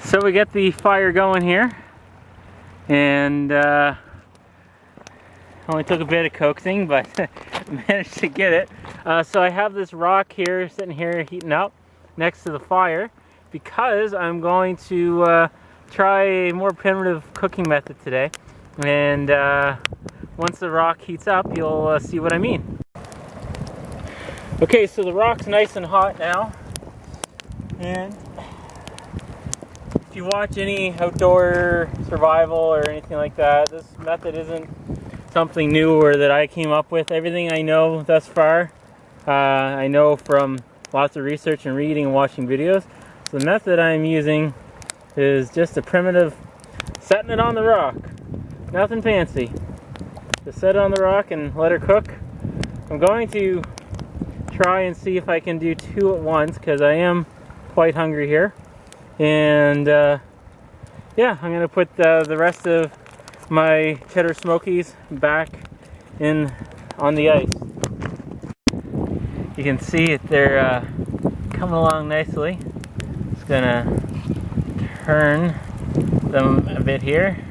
So we get the fire going here, and only took a bit of coaxing, but managed to get it. So I have this rock here, sitting here heating up next to the fire, because I'm going to try a more primitive cooking method today. And once the rock heats up, you'll see what I mean. Okay, so the rock's nice and hot now, and if you watch any outdoor survival or anything like that, this method isn't something new or that I came up with. Everything I know thus far, I know from lots of research and reading and watching videos. So the method I'm using is just a primitive setting it on the rock. Nothing fancy. Just set it on the rock and let her cook. I'm going to try and see if I can do 2 at once, because I am quite hungry here. And yeah, I'm going to put the rest of my cheddar smokies back in on the ice. You can see it, they're coming along nicely. Just going to turn them a bit here.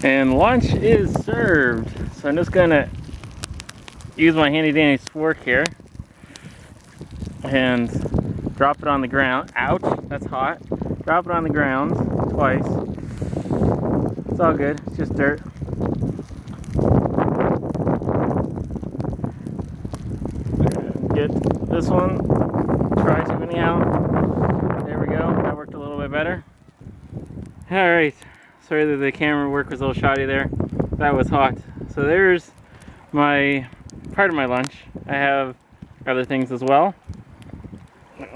And lunch is served. So I'm just gonna use my handy dandy fork here and drop it on the ground. Ouch, that's hot. Drop it on the ground twice. It's all good, it's just dirt. Get this one, try to anyhow. There we go, that worked a little bit better. Alright. Sorry that the camera work was a little shoddy there. That was hot. So there's my part of my lunch. I have other things as well.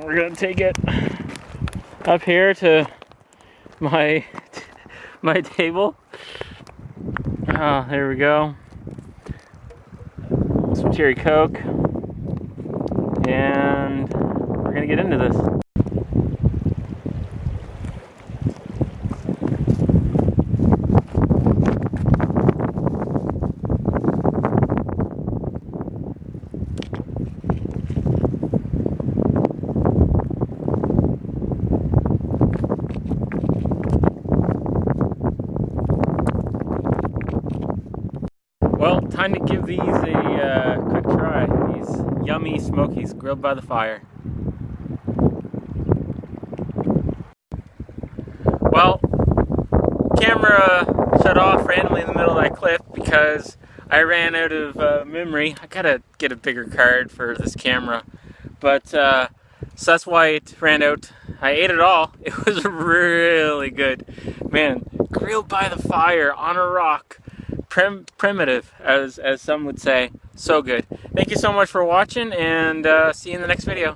We're gonna take it up here to my table. Oh, there we go. Some cherry Coke, and we're gonna get into this. Well, time to give these a quick try. These yummy smokies grilled by the fire. Well, camera shut off randomly in the middle of that clip because I ran out of memory. I gotta get a bigger card for this camera, but so that's why it ran out. I ate it all. It was really good. Man, grilled by the fire on a rock. Primitive, as some would say. So good. Thank you so much for watching, and see you in the next video.